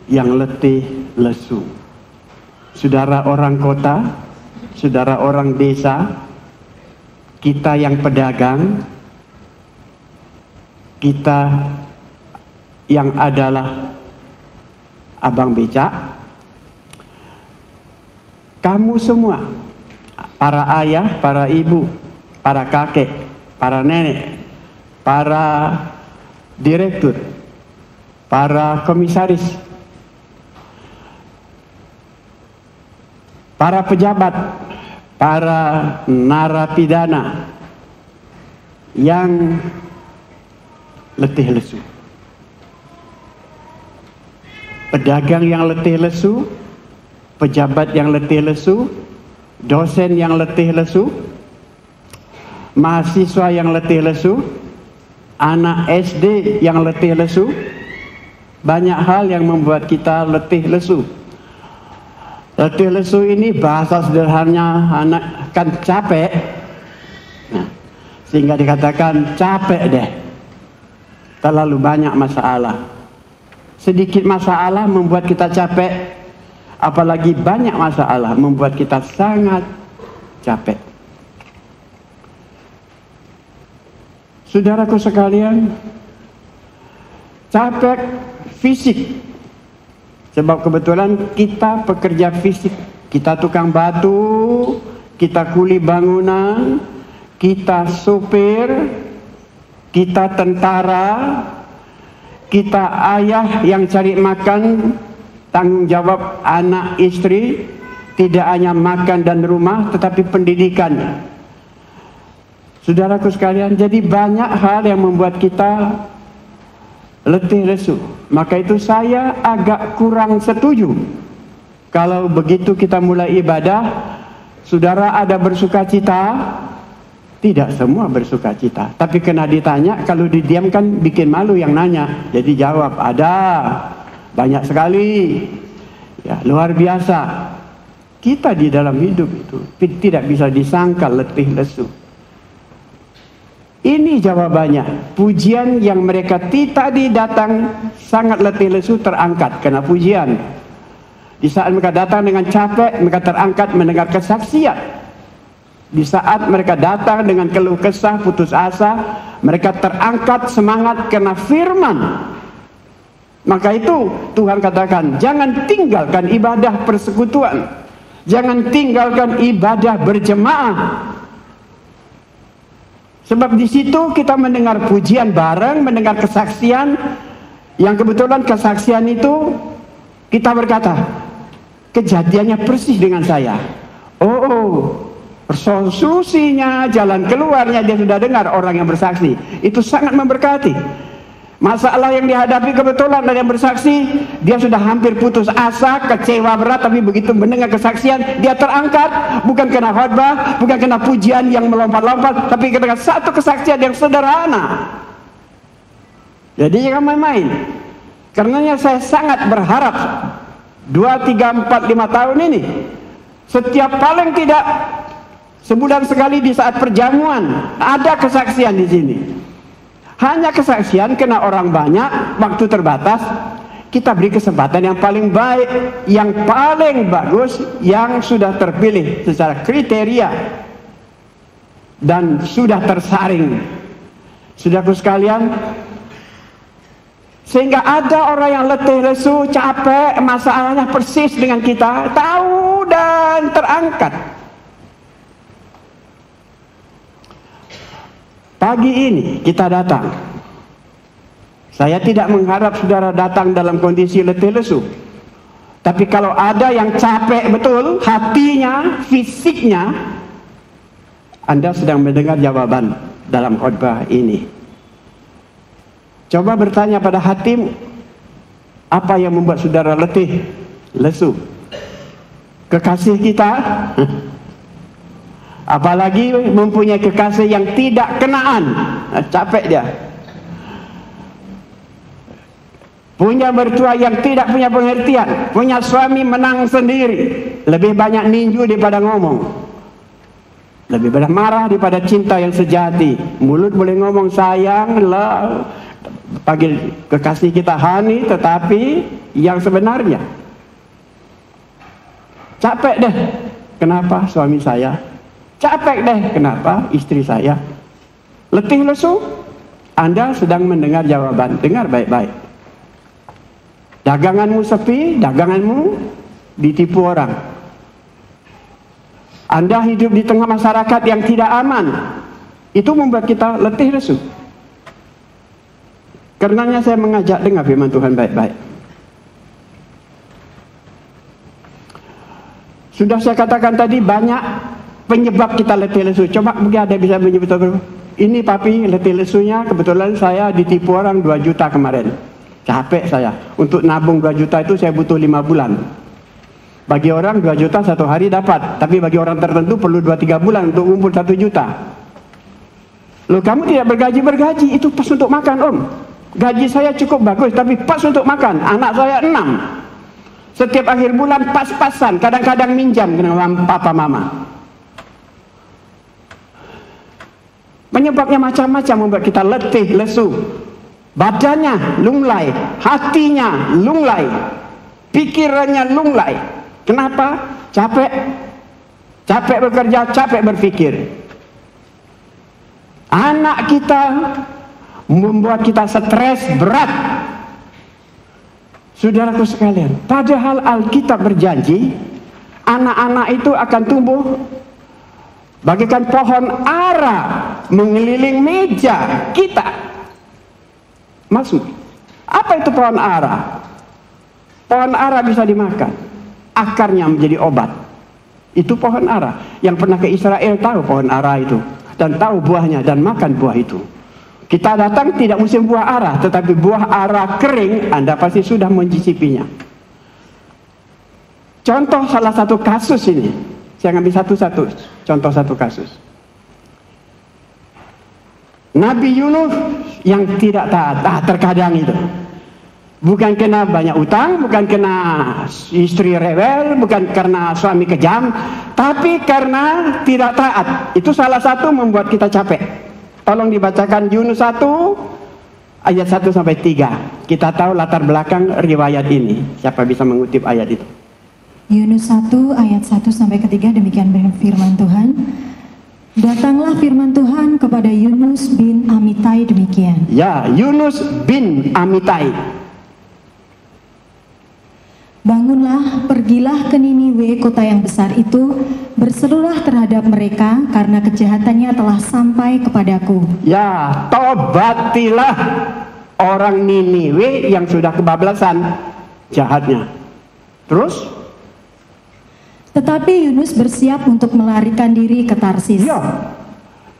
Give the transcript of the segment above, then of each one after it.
yang letih lesu. Saudara orang kota, saudara orang desa, kita yang pedagang, kita yang adalah abang becak, kamu semua, para ayah, para ibu, para kakek, para nenek, para direktur, para komisaris, para pejabat, para narapidana yang letih lesu, pedagang yang letih lesu, pejabat yang letih lesu, dosen yang letih lesu, mahasiswa yang letih lesu, anak SD yang letih lesu. Banyak hal yang membuat kita letih lesu. Letih lesu ini bahasa sederhananya anak kan capek, nah, sehingga dikatakan capek deh. Terlalu banyak masalah. Sedikit masalah membuat kita capek, apalagi banyak masalah membuat kita sangat capek. Saudaraku sekalian, capek fisik. Sebab kebetulan kita pekerja fisik, kita tukang batu, kita kuli bangunan, kita supir, kita tentara, kita ayah yang cari makan, tanggung jawab anak istri, tidak hanya makan dan rumah tetapi pendidikan. Saudaraku sekalian, jadi banyak hal yang membuat kita letih lesu. Maka itu saya agak kurang setuju kalau begitu kita mulai ibadah, saudara ada bersukacita. Tidak semua bersukacita, tapi kena ditanya, kalau didiamkan bikin malu yang nanya. Jadi jawab, ada, banyak sekali, ya, luar biasa. Kita di dalam hidup itu tidak bisa disangkal letih lesu. Ini jawabannya. Pujian yang mereka tadi datang sangat letih lesu terangkat karena pujian. Di saat mereka datang dengan capek, mereka terangkat mendengar kesaksian. Di saat mereka datang dengan keluh kesah, putus asa, mereka terangkat semangat karena firman. Maka itu Tuhan katakan, jangan tinggalkan ibadah persekutuan, jangan tinggalkan ibadah berjemaah. Sebab di situ kita mendengar pujian bareng, mendengar kesaksian, yang kebetulan kesaksian itu kita berkata, kejadiannya persis dengan saya. Solusinya, jalan keluarnya dia sudah dengar orang yang bersaksi. Itu sangat memberkati. Masalah yang dihadapi kebetulan ada yang bersaksi, dia sudah hampir putus asa, kecewa berat, tapi begitu mendengar kesaksian, dia terangkat, bukan kena khotbah, bukan kena pujian yang melompat-lompat, tapi kena satu kesaksian yang sederhana. Jadi jangan main-main. Karenanya saya sangat berharap 2, 3, 4, 5 tahun ini, setiap paling tidak sebulan sekali di saat perjamuan ada kesaksian di sini. Hanya kesaksian kena orang banyak, waktu terbatas, kita beri kesempatan yang paling baik, yang paling bagus, yang sudah terpilih secara kriteria dan sudah tersaring. Saudaraku sekalian, sehingga ada orang yang letih lesu, capek, masalahnya persis dengan kita, tahu dan terangkat. Pagi ini kita datang. Saya tidak mengharap saudara datang dalam kondisi letih lesu. Tapi kalau ada yang capek betul, hatinya, fisiknya, Anda sedang mendengar jawaban dalam khotbah ini. Coba bertanya pada hatimu, apa yang membuat saudara letih lesu? Kekasih kita? Apalagi mempunyai kekasih yang tidak kenaan, capek dia. Punya mertua yang tidak punya pengertian, punya suami menang sendiri, lebih banyak ninju daripada ngomong, lebih banyak marah daripada cinta yang sejati. Mulut boleh ngomong sayang, love, panggil kekasih kita honey, tetapi yang sebenarnya. Capek deh, kenapa suami saya? Capek deh, kenapa istri saya? Letih lesu? Anda sedang mendengar jawaban. Dengar baik-baik. Daganganmu sepi, daganganmu ditipu orang. Anda hidup di tengah masyarakat yang tidak aman. Itu membuat kita letih lesu. Karenanya saya mengajak dengar firman Tuhan baik-baik. Sudah saya katakan tadi banyak penyebab kita letih lesu. Coba mungkin ada bisa menyebut. Ini papi letih lesunya, kebetulan saya ditipu orang 2 juta kemarin. Capek saya. Untuk nabung 2 juta itu saya butuh 5 bulan. Bagi orang 2 juta 1 hari dapat. Tapi bagi orang tertentu perlu 2-3 bulan untuk ngumpul 1 juta. Loh, kamu tidak bergaji, itu pas untuk makan om. Gaji saya cukup bagus tapi pas untuk makan. Anak saya 6. Setiap akhir bulan pas-pasan. Kadang-kadang minjam dengan papa mama. Penyebabnya macam-macam membuat kita letih, lesu. Badannya lunglai, hatinya lunglai, pikirannya lunglai. Kenapa? Capek. Capek bekerja, capek berpikir. Anak kita membuat kita stres berat. Saudaraku sekalian, padahal Alkitab berjanji anak-anak itu akan tumbuh bagaikan pohon ara mengeliling meja kita. Maksud, apa itu pohon ara? Pohon ara bisa dimakan, akarnya menjadi obat. Itu pohon ara. Yang pernah ke Israel tahu pohon ara itu, dan tahu buahnya dan makan buah itu. Kita datang tidak musim buah ara, tetapi buah ara kering Anda pasti sudah mencicipinya. Contoh salah satu kasus ini, saya ambil satu-satu. Contoh satu kasus. Nabi Yunus yang tidak taat, terkadang itu. Bukan kena banyak utang, bukan kena istri rewel, bukan karena suami kejam, tapi karena tidak taat. Itu salah satu membuat kita capek. Tolong dibacakan Yunus 1 ayat 1 sampai 3. Kita tahu latar belakang riwayat ini. Siapa bisa mengutip ayat itu? Yunus 1 ayat 1 sampai 3, demikian firman Tuhan. Datanglah firman Tuhan kepada Yunus bin Amitai demikian. Ya, Yunus bin Amitai. Bangunlah, pergilah ke Niniwe, kota yang besar itu, berserulah terhadap mereka karena kejahatannya telah sampai kepadaku. Ya, tobatilah orang Niniwe yang sudah kebablasan jahatnya. Terus? Tetapi Yunus bersiap untuk melarikan diri ke Tarsis. Ya,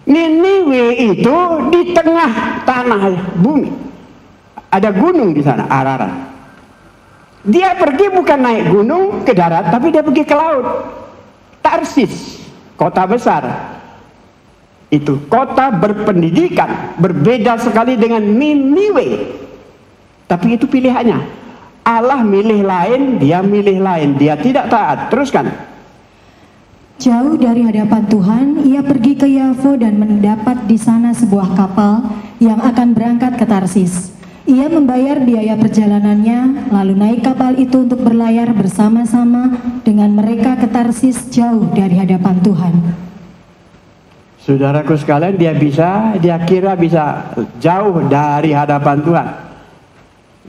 Niniwe itu di tengah tanah bumi. Ada gunung di sana, Ararat. Dia pergi bukan naik gunung ke darat, tapi dia pergi ke laut. Tarsis, kota besar. Itu kota berpendidikan, berbeda sekali dengan Niniwe. Tapi itu pilihannya. Allah milih lain, dia milih lain. Dia tidak taat. Teruskan. Jauh dari hadapan Tuhan, ia pergi ke Yafo dan mendapat di sana sebuah kapal yang akan berangkat ke Tarsis. Ia membayar biaya perjalanannya, lalu naik kapal itu untuk berlayar bersama-sama dengan mereka ke Tarsis jauh dari hadapan Tuhan. Saudaraku sekalian, dia kira bisa jauh dari hadapan Tuhan.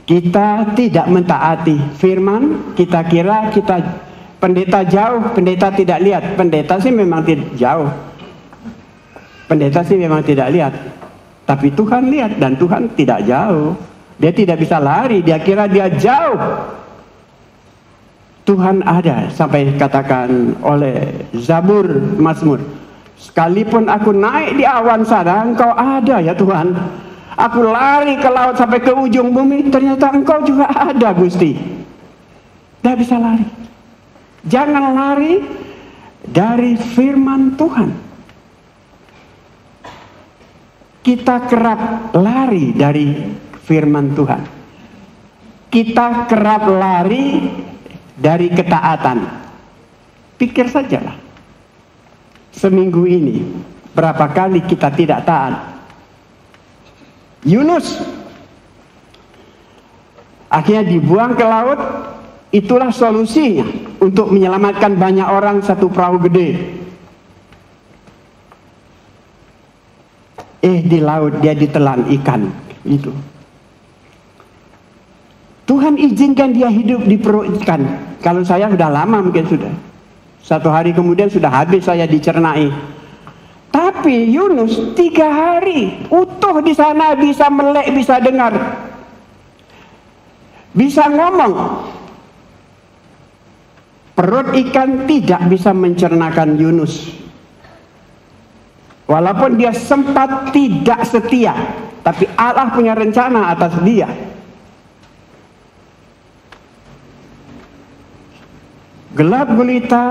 Kita tidak mentaati firman, kita kira kita pendeta jauh, pendeta tidak lihat. Pendeta sih memang tidak jauh. Pendeta sih memang tidak lihat. Tapi Tuhan lihat dan Tuhan tidak jauh. Dia tidak bisa lari, dia kira dia jauh. Tuhan ada, sampai katakan oleh Zabur Mazmur. Sekalipun aku naik di awan sana, Engkau ada ya Tuhan. Aku lari ke laut sampai ke ujung bumi, ternyata Engkau juga ada Gusti. Dia bisa lari. Jangan lari dari firman Tuhan. Kita kerap lari dari firman Tuhan. Kita kerap lari dari ketaatan. Pikir sajalah. Seminggu ini berapa kali kita tidak taat. Yunus Akhirnya dibuang ke laut. Itulah solusinya untuk menyelamatkan banyak orang satu perahu gede. Di laut dia ditelan ikan. Itu. Tuhan izinkan dia hidup di perut ikan. Kalau saya sudah lama mungkin sudah. Satu hari kemudian sudah habis saya dicernai. Tapi Yunus 3 hari utuh di sana, bisa melek, bisa dengar, bisa ngomong. Perut ikan tidak bisa mencernakan Yunus. Walaupun dia sempat tidak setia, tapi Allah punya rencana atas dia. Gelap gulita,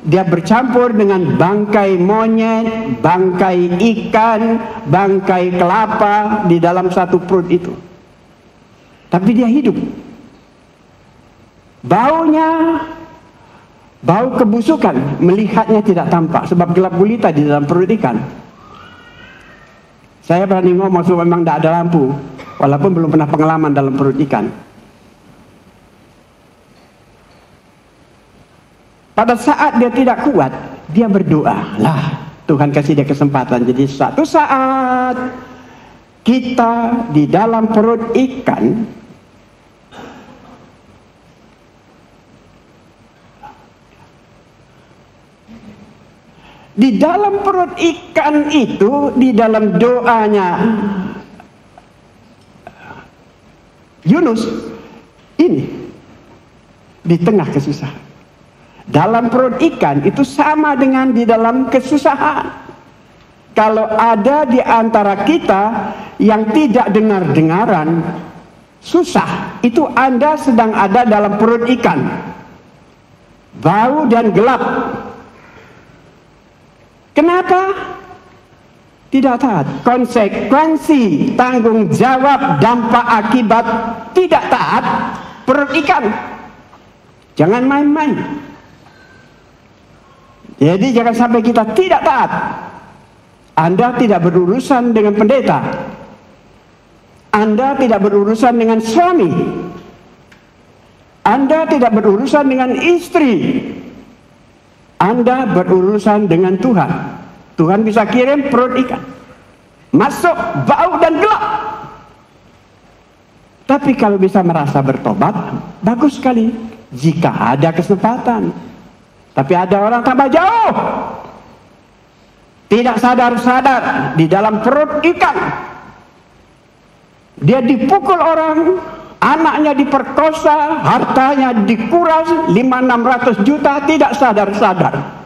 dia bercampur dengan bangkai monyet, bangkai ikan, bangkai kelapa di dalam satu perut itu. Tapi dia hidup. Baunya bau kebusukan, melihatnya tidak tampak sebab gelap gulita di dalam perut ikan. Saya berani ngomong sebab memang tidak ada lampu, walaupun belum pernah pengalaman dalam perut ikan. Pada saat dia tidak kuat, dia berdoa. Lah, Tuhan kasih dia kesempatan. Jadi suatu saat kita di dalam perut ikan, di dalam perut ikan itu, di dalam doanya Yunus, ini di tengah kesusahan. Dalam perut ikan itu sama dengan di dalam kesusahan. Kalau ada di antara kita yang tidak dengar-dengaran, susah, itu Anda sedang ada dalam perut ikan. Bau dan gelap. Kenapa? Tidak taat. Konsekuensi, tanggung jawab, dampak akibat tidak taat perut ikan. Jangan main-main. Jadi jangan sampai kita tidak taat. Anda tidak berurusan dengan pendeta. Anda tidak berurusan dengan suami. Anda tidak berurusan dengan istri. Anda berurusan dengan Tuhan. Tuhan bisa kirim perut ikan, masuk bau dan gelap. Tapi kalau bisa merasa bertobat, bagus sekali jika ada kesempatan. Tapi ada orang tambah jauh, tidak sadar-sadar di dalam perut ikan. Dia dipukul orang, anaknya diperkosa, hartanya dikuras 500-600 juta, tidak sadar-sadar.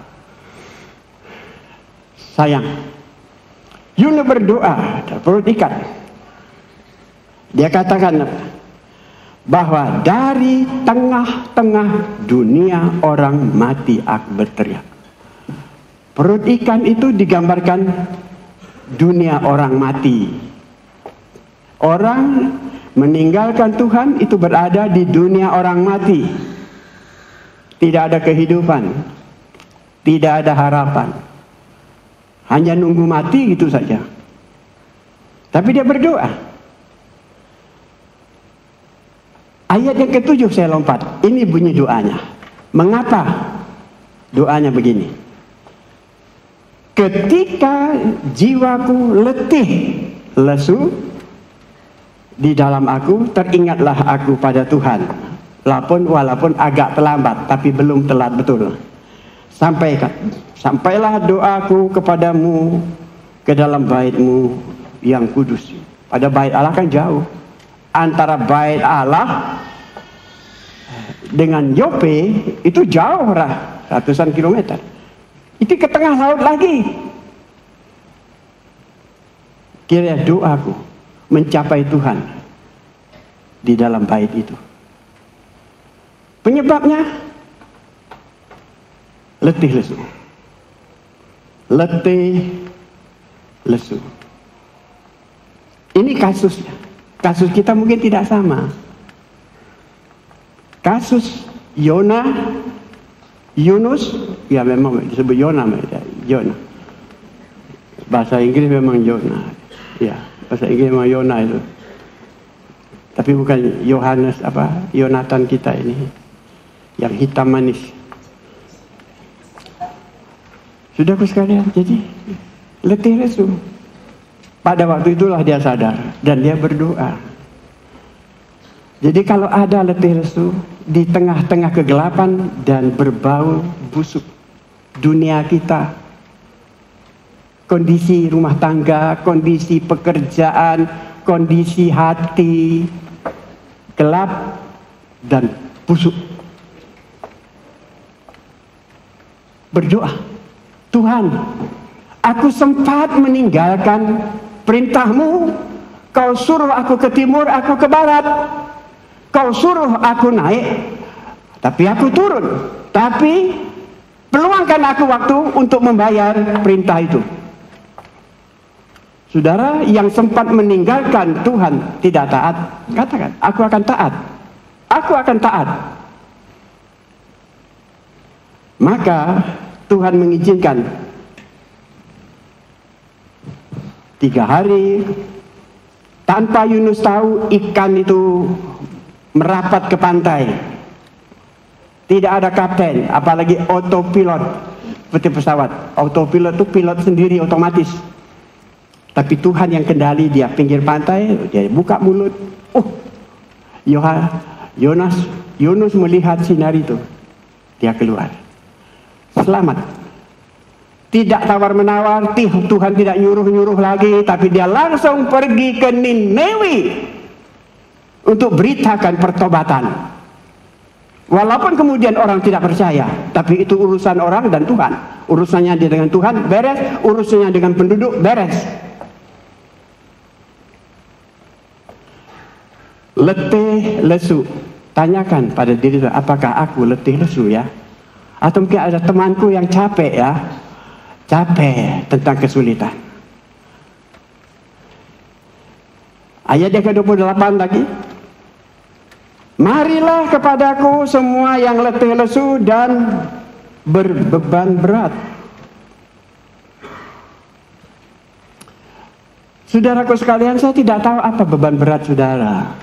Sayang. Yunus berdoa dari perut ikan. Dia katakan bahwa dari tengah-tengah dunia orang mati aku berteriak. Perut ikan itu digambarkan dunia orang mati. Orang meninggalkan Tuhan itu berada di dunia orang mati. Tidak ada kehidupan, tidak ada harapan, hanya nunggu mati gitu saja. Tapi dia berdoa. Ayat yang ke-7 saya lompat. Ini bunyi doanya. Mengapa doanya begini? Ketika jiwaku letih, lesu di dalam aku, teringatlah aku pada Tuhan. Walaupun agak terlambat, tapi belum telat betul. Sampailah doaku kepadamu ke dalam bait-Mu yang kudus. Pada bait Allah kan jauh. Antara bait Allah dengan Yope itu jauh ratusan kilometer. Itu ke tengah laut lagi. Kira doaku mencapai Tuhan di dalam bait itu. Penyebabnya letih lesu. Letih lesu. Ini kasusnya. Kasus kita mungkin tidak sama. Kasus Yunus, ya memang disebut Yona. Bahasa Inggris memang Yona. Ya, bahasa Inggris memang Yona itu. Tapi bukan Yonatan kita ini yang hitam manis. Saudaraku sekalian, jadi letih lesu. Pada waktu itulah dia sadar dan dia berdoa. Jadi kalau ada letih lesu di tengah-tengah kegelapan dan berbau busuk dunia kita, kondisi rumah tangga, kondisi pekerjaan, kondisi hati gelap dan busuk, berdoa, Tuhan, aku sempat meninggalkan perintahmu. Kau suruh aku ke timur, aku ke barat. Kau suruh aku naik, tapi aku turun. Tapi peluangkan aku waktu untuk membayar perintah itu. Saudara yang sempat meninggalkan Tuhan tidak taat, katakan, aku akan taat. Aku akan taat. Maka Tuhan mengizinkan 3 hari tanpa Yunus tahu ikan itu merapat ke pantai. Tidak ada kapten, apalagi autopilot seperti pesawat. Autopilot itu pilot sendiri otomatis. Tapi Tuhan yang kendali, dia pinggir pantai, dia buka mulut. Yunus melihat sinar itu. Dia keluar. Selamat. Tidak tawar-menawar, Tuhan tidak nyuruh-nyuruh lagi, tapi dia langsung pergi ke Niniwe untuk beritakan pertobatan. Walaupun kemudian orang tidak percaya, tapi itu urusan orang dan Tuhan. Urusannya dia dengan Tuhan beres, urusannya dengan penduduk beres. Letih lesu. Tanyakan pada diri, apakah aku letih lesu ya? Atau mungkin ada temanku yang capek ya, capek tentang kesulitan. Ayat yang ke-28 lagi. Marilah kepadaku semua yang letih lesu dan berbeban berat. Saudaraku sekalian, saya tidak tahu apa beban berat saudara.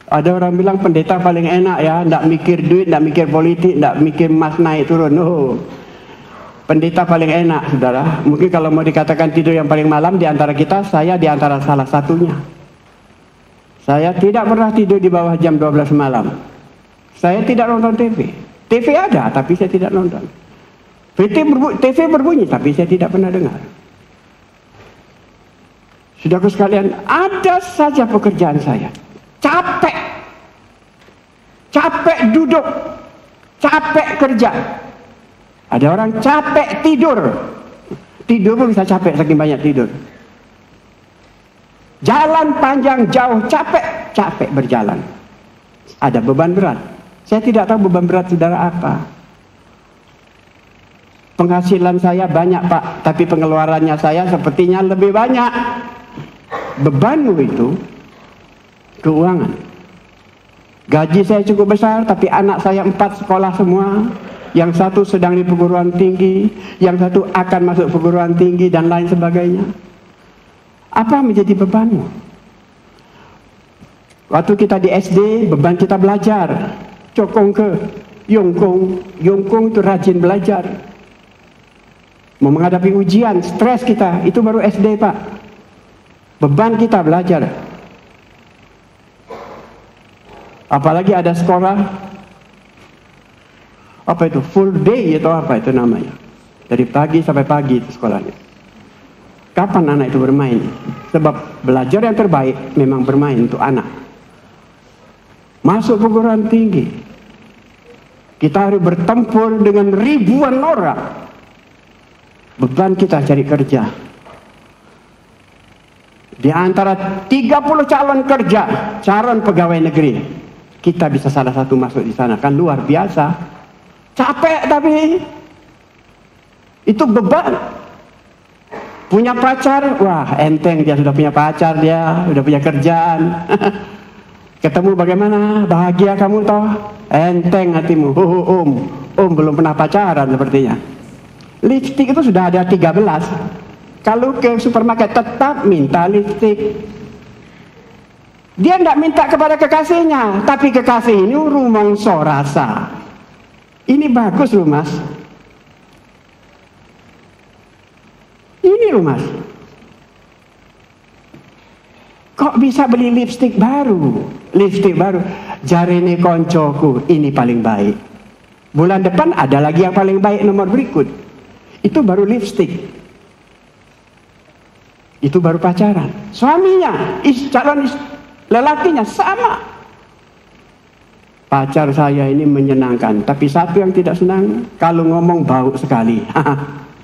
Ada orang bilang pendeta paling enak ya, tidak mikir duit, tidak mikir politik, tidak mikir emas naik turun. No. Pendeta paling enak saudara. Mungkin kalau mau dikatakan tidur yang paling malam di antara kita, saya di antara salah satunya. Saya tidak pernah tidur di bawah jam 12 malam. Saya tidak nonton TV. TV ada, tapi saya tidak nonton. TV berbunyi, tapi saya tidak pernah dengar. Saudaraku sekalian, ada saja pekerjaan saya. Capek duduk, capek kerja. Ada orang capek tidur pun bisa capek saking banyak tidur. Jalan panjang jauh, capek berjalan. Ada beban berat. Saya tidak tahu beban berat saudara apa. Penghasilan saya banyak Pak, tapi pengeluarannya saya sepertinya lebih banyak. Bebanmu itu keuangan. Gaji saya cukup besar, tapi anak saya 4 sekolah semua. Yang satu sedang di perguruan tinggi, yang satu akan masuk perguruan tinggi dan lain sebagainya. Apa menjadi bebanmu? Waktu kita di SD, beban kita belajar. Cokong ke Yongkong itu rajin belajar. Mau menghadapi ujian, stres kita, itu baru SD Pak. Beban kita belajar. Apalagi ada sekolah, apa itu, full day atau apa itu namanya. Dari pagi sampai pagi itu sekolahnya. Kapan anak itu bermain? Sebab belajar yang terbaik memang bermain untuk anak. Masuk perguruan tinggi, kita harus bertempur dengan ribuan orang. Beban kita cari kerja. Di antara 30 calon kerja, calon pegawai negeri, kita bisa salah satu masuk di sana. Kan luar biasa. Capek tapi itu beban. Punya pacar, wah enteng, dia sudah punya pacar, dia sudah punya kerjaan. Ketemu bagaimana, bahagia kamu toh, enteng hatimu. Om belum pernah pacaran sepertinya. Lipstik itu sudah ada 13. Kalau ke supermarket tetap minta lipstik. Dia tidak minta kepada kekasihnya, tapi kekasih ini rumongso rasa. Ini bagus loh mas. Ini loh mas. Kok bisa beli lipstik baru? Lipstik baru. Jarene koncoku, ini paling baik. Bulan depan ada lagi yang paling baik nomor berikut. Itu baru lipstik. Itu baru pacaran. Suaminya, lelakinya sama. Pacar saya ini menyenangkan, tapi satu yang tidak senang, kalau ngomong bau sekali.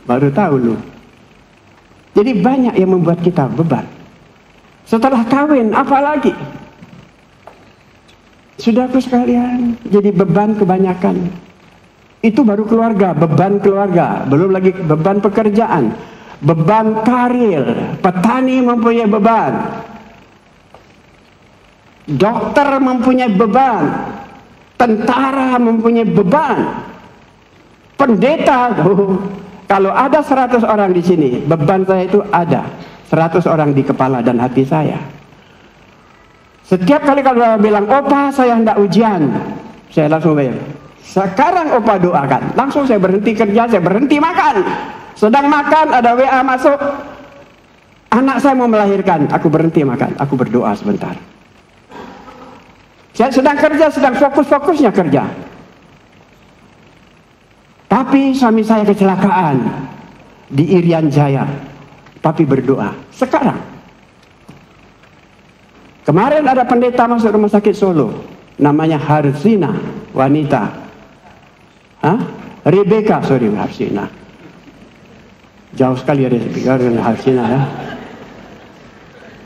Baru tahu lu. Jadi banyak yang membuat kita beban. Setelah kawin, apalagi? Saudaraku sekalian, jadi beban kebanyakan. Itu baru keluarga, beban keluarga. Belum lagi beban pekerjaan, beban karir. Petani mempunyai beban. Dokter mempunyai beban. Tentara mempunyai beban. Pendeta, kalau ada 100 orang di sini, beban saya itu ada 100 orang di kepala dan hati saya. Setiap kali kalau bilang, opa saya hendak ujian, saya langsung bayar. Sekarang opa doakan, langsung saya berhenti kerja, saya berhenti makan. Sedang makan ada WA masuk, anak saya mau melahirkan, aku berhenti makan, aku berdoa sebentar. Saya sedang kerja, sedang fokus-fokusnya kerja. Tapi suami saya kecelakaan di Irian Jaya. Papi berdoa. Sekarang. Kemarin ada pendeta masuk rumah sakit Solo. Namanya Harsina. Wanita. Rebecca, sorry Harsina. Jauh sekali Rebecca dengan Harsina ya.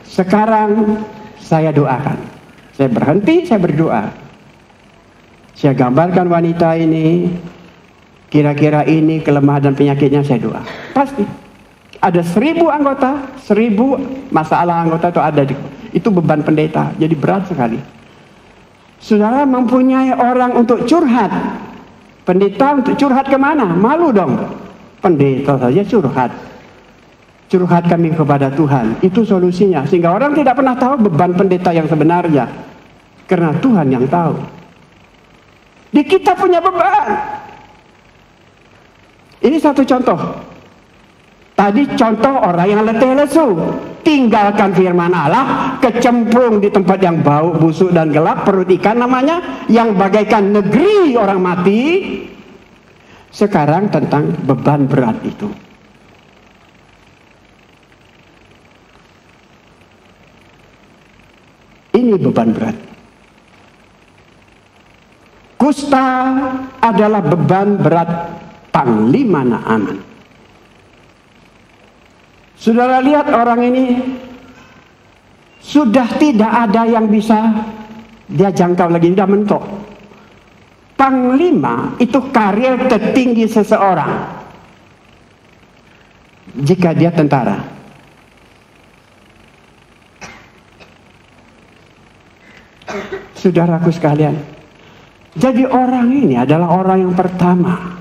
Sekarang saya doakan. Saya berhenti, saya berdoa. Saya gambarkan wanita ini. Kira-kira ini kelemahan dan penyakitnya, saya doa. Pasti. Ada 1000 anggota, 1000 masalah anggota itu ada. Itu beban pendeta, jadi berat sekali. Saudara mempunyai orang untuk curhat. Pendeta untuk curhat kemana? Malu dong. Pendeta saja curhat. Curhat kami kepada Tuhan. Itu solusinya. Sehingga orang tidak pernah tahu beban pendeta yang sebenarnya. Karena Tuhan yang tahu. Di kita punya beban. Ini satu contoh. Tadi contoh orang yang letih lesu. Tinggalkan firman Allah, kecemplung di tempat yang bau, busuk dan gelap, perut ikan namanya, yang bagaikan negeri orang mati. Sekarang tentang beban berat itu. Ini beban berat. Kusta adalah beban berat Panglima Naaman. Saudara lihat orang ini sudah tidak ada yang bisa dia jangkau lagi, sudah mentok. Panglima itu karir tertinggi seseorang jika dia tentara. Saudaraku sekalian, jadi orang ini adalah orang yang pertama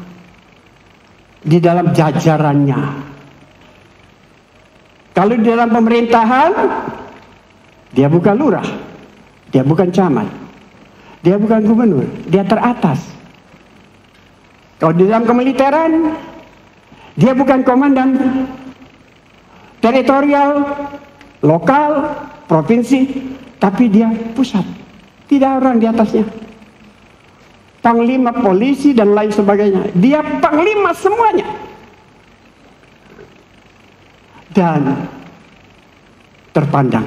di dalam jajarannya. Kalau di dalam pemerintahan, dia bukan lurah, dia bukan camat, dia bukan gubernur, dia teratas. Kalau di dalam kemiliteran, dia bukan komandan teritorial, lokal, provinsi, tapi dia pusat. Tidak orang di atasnya. Panglima polisi dan lain sebagainya. Dia panglima semuanya. Dan terpandang.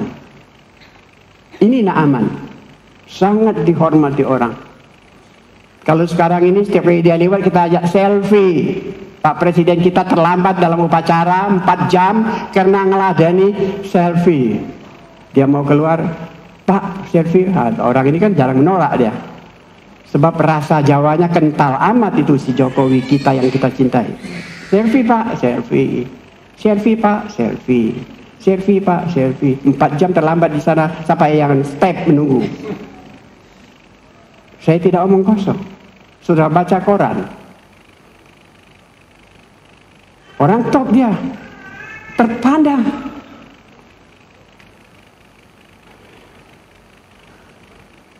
Ini Naaman. Sangat dihormati orang. Kalau sekarang ini setiap kali dia lewat kita ajak selfie. Pak Presiden kita terlambat dalam upacara 4 jam karena ngeladani selfie. Dia mau keluar, Pak selfie. Orang ini kan jarang menolak dia. Sebab rasa Jawanya kental amat itu si Jokowi kita yang kita cintai. Selfie Pak, selfie. Selfie Pak, selfie. Selfie Pak, selfie. 4 jam terlambat di sana sampai yang step menunggu. Saya tidak omong kosong. Sudah baca koran. Orang top dia. Terpandang.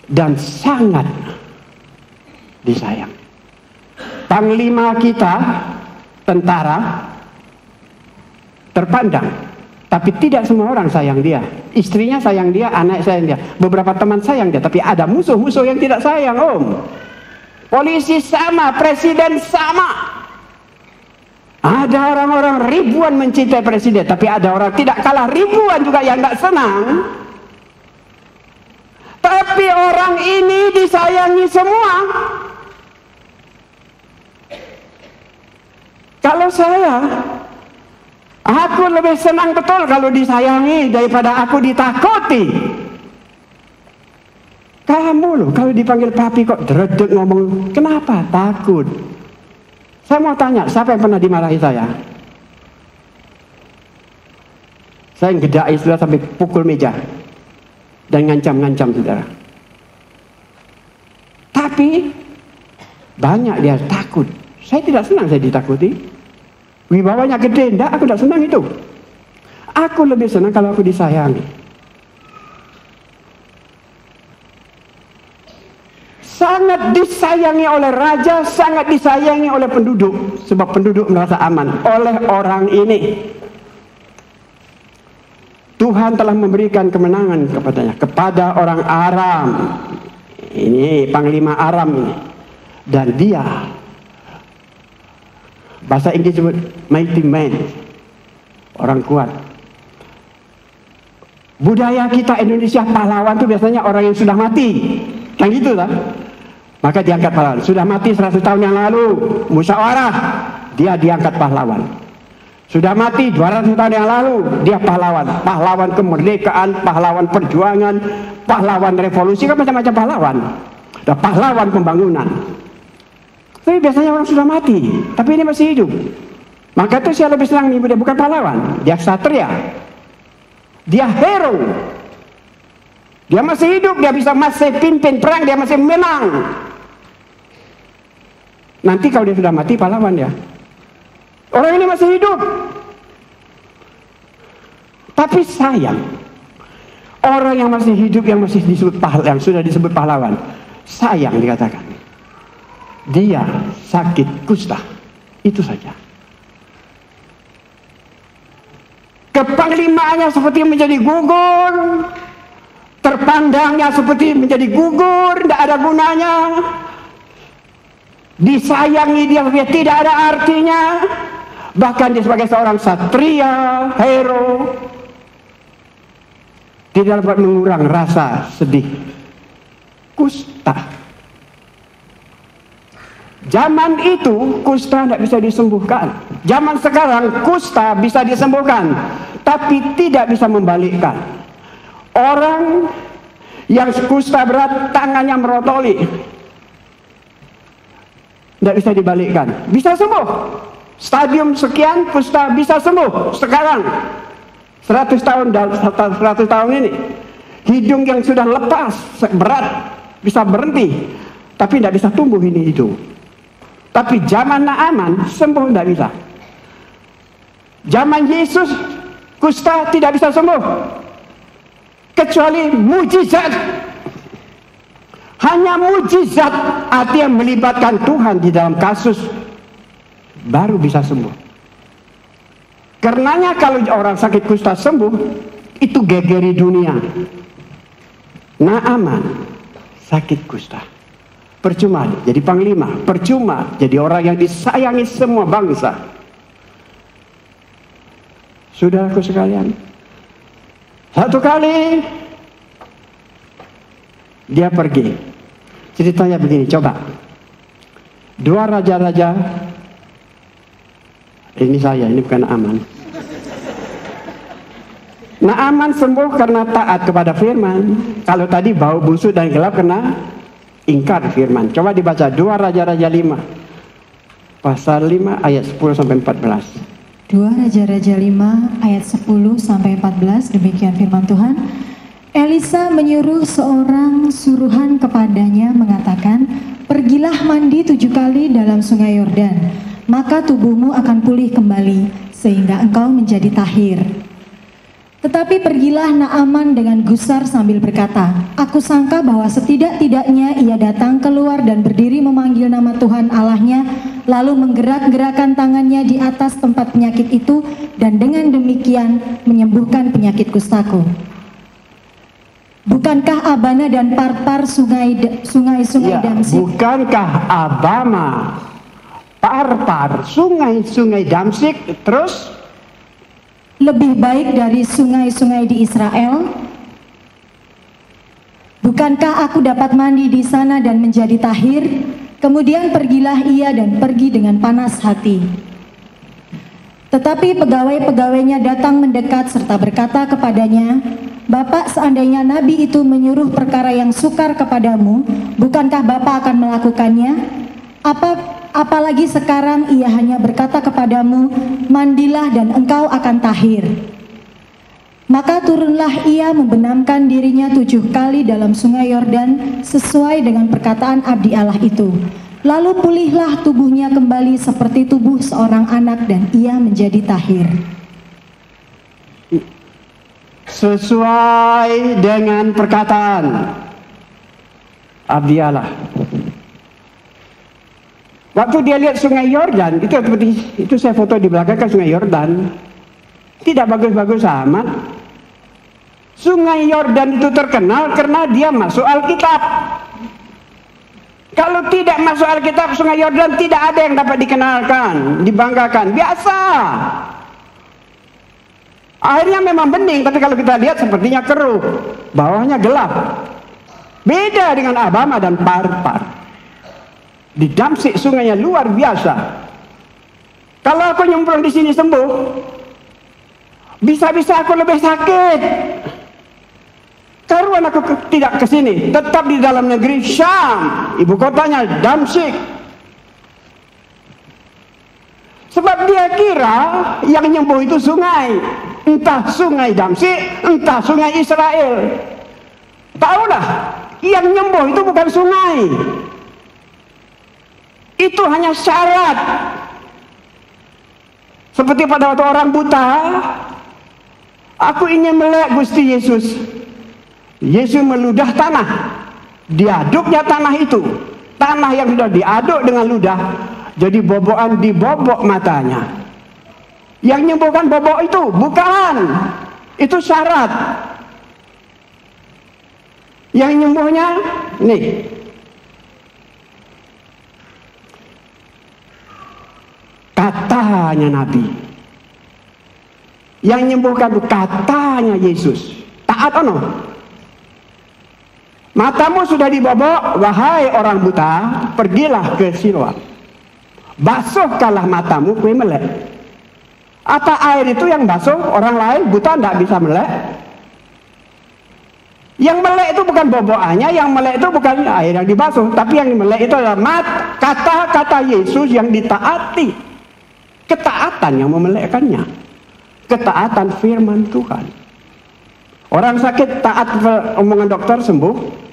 dan sangat disayang. Panglima kita, tentara, terpandang, tapi tidak semua orang sayang dia. Istrinya sayang dia, anak sayang dia, beberapa teman sayang dia, tapi ada musuh-musuh yang tidak sayang, Om. Polisi sama, presiden sama. Ada orang-orang ribuan mencintai presiden, tapi ada orang tidak kalah ribuan juga yang tidak senang. Tapi orang ini disayangi semua. Kalau saya, aku lebih senang betul kalau disayangi daripada aku ditakuti. Kamu loh, kalau dipanggil papi kok dredeg ngomong, kenapa takut? Saya mau tanya, siapa yang pernah dimarahi saya? Saya ngedai saudara sampai pukul meja dan ngancam-ngancam saudara. Tapi banyak dia takut. Saya tidak senang saya ditakuti. Wibawanya gede, enggak, aku tidak senang itu. Aku lebih senang kalau aku disayangi. Sangat disayangi oleh raja, sangat disayangi oleh penduduk. Sebab penduduk merasa aman oleh orang ini. Tuhan telah memberikan kemenangan kepadanya, kepada orang Aram. Ini panglima Aram ini. Dan dia, bahasa Inggris sebut mighty man, orang kuat. Budaya kita Indonesia, pahlawan itu biasanya orang yang sudah mati, kan gitu lah. Maka diangkat pahlawan. Sudah mati 100 tahun yang lalu, musyawarah, dia diangkat pahlawan. Sudah mati 200 tahun yang lalu, dia pahlawan. Pahlawan kemerdekaan, pahlawan perjuangan, pahlawan revolusi, kan macam-macam pahlawan. Dan pahlawan pembangunan. Tapi biasanya orang sudah mati, tapi ini masih hidup. Maka itu saya lebih senang menyebut dia bukan pahlawan, dia ksatria, dia hero. Dia masih hidup, dia bisa masih pimpin perang, dia masih menang. Nanti kalau dia sudah mati, pahlawan dia. Orang ini masih hidup. Tapi sayang, orang yang masih hidup, yang masih disebut pahlawan, yang sudah disebut pahlawan, sayang dikatakan. Dia sakit kusta, itu saja. Kepanglimaannya seperti menjadi gugur, terpandangnya seperti menjadi gugur, tidak ada gunanya. Disayangi dia tidak ada artinya. Bahkan dia sebagai seorang satria, hero, tidak dapat mengurang rasa sedih. Kusta. Zaman itu kusta tidak bisa disembuhkan. Zaman sekarang kusta bisa disembuhkan, tapi tidak bisa membalikkan. Orang yang kusta berat, tangannya merotoli, tidak bisa dibalikkan. Bisa sembuh. Stadium sekian kusta bisa sembuh. Sekarang 100 tahun ini, hidung yang sudah lepas berat bisa berhenti, tapi tidak bisa tumbuh ini itu. Tapi zaman Naaman sembuh tidak bisa. Zaman Yesus kusta tidak bisa sembuh kecuali mujizat. Hanya mujizat, artinya melibatkan Tuhan di dalam kasus, baru bisa sembuh. Karenanya kalau orang sakit kusta sembuh, itu gegeri dunia. Naaman sakit kusta, percuma jadi panglima, percuma jadi orang yang disayangi semua bangsa. Saudaraku sekalian, satu kali dia pergi. Ceritanya begini, coba. Dua raja-raja, ini saya, ini bukan Naaman. Naaman sembuh karena taat kepada firman. Kalau tadi bau busuk dan gelap kena ingkar firman. Coba dibaca 2 Raja-Raja 5 pasal 5 ayat 10 sampai 14. 2 Raja-Raja 5 ayat 10 sampai 14, demikian firman Tuhan. Elisa menyuruh seorang suruhan kepadanya mengatakan, pergilah mandi 7 kali dalam sungai Yordan, maka tubuhmu akan pulih kembali sehingga engkau menjadi tahir. Tetapi pergilah Naaman dengan gusar sambil berkata, "Aku sangka bahwa setidak-tidaknya ia datang keluar dan berdiri memanggil nama Tuhan Allahnya, lalu menggerak-gerakkan tangannya di atas tempat penyakit itu, dan dengan demikian menyembuhkan penyakit kustaku. Bukankah Abana dan Parpar sungai-sungai Ya, Damsik?" bukankah Abama, Parpar, sungai-sungai Damsik, terus lebih baik dari sungai-sungai di Israel? Bukankah aku dapat mandi di sana dan menjadi tahir? Kemudian pergilah ia dan pergi dengan panas hati. Tetapi pegawai-pegawainya datang mendekat serta berkata kepadanya, "Bapak, seandainya nabi itu menyuruh perkara yang sukar kepadamu, bukankah Bapak akan melakukannya? Apalagi sekarang ia hanya berkata kepadamu, mandilah dan engkau akan tahir." Maka turunlah ia membenamkan dirinya 7 kali dalam sungai Yordan sesuai dengan perkataan abdi Allah itu. Lalu pulihlah tubuhnya kembali seperti tubuh seorang anak dan ia menjadi tahir. Sesuai dengan perkataan abdi Allah. Waktu dia lihat sungai Yordan, itu seperti itu, saya foto di belakang kan sungai Yordan. Tidak bagus-bagus amat. Sungai Yordan itu terkenal karena dia masuk Alkitab. Kalau tidak masuk Alkitab, sungai Yordan tidak ada yang dapat dikenalkan, dibanggakan. Biasa. Airnya memang bening, tapi kalau kita lihat sepertinya keruh. Bawahnya gelap. Beda dengan Abama dan Parpar. Di Damsik sungainya luar biasa. Kalau aku nyemplung di sini sembuh, bisa-bisa aku lebih sakit. Karuan aku tidak ke sini, tetap di dalam negeri Syam, ibu kotanya Damsik. Sebab dia kira yang nyembuh itu sungai, entah sungai Damsik, entah sungai Israel. Tahulah, yang nyembuh itu bukan sungai. Itu hanya syarat. Seperti pada waktu orang buta, aku ingin melihat Gusti Yesus. Yesus meludah tanah, diaduknya tanah itu, tanah yang sudah diaduk dengan ludah, jadi bobokan dibobok matanya. Yang nyembuhkan bobok itu bukan, itu syarat. Yang nyembuhnya nih, katanya Nabi. Yang menyembuhkan katanya Yesus. Taat ono. Matamu sudah dibobok, wahai orang buta, pergilah ke Siloam. Basuhkanlah matamu, kue melek. Apa air itu yang basuh? Orang lain buta tidak bisa melek. Yang melek itu bukan bobokannya, yang melek itu bukan air yang dibasuh, tapi yang melek itu adalah kata-kata Yesus yang ditaati. Ketaatan yang memelekkannya. Ketaatan firman Tuhan. Orang sakit taat omongan dokter sembuh.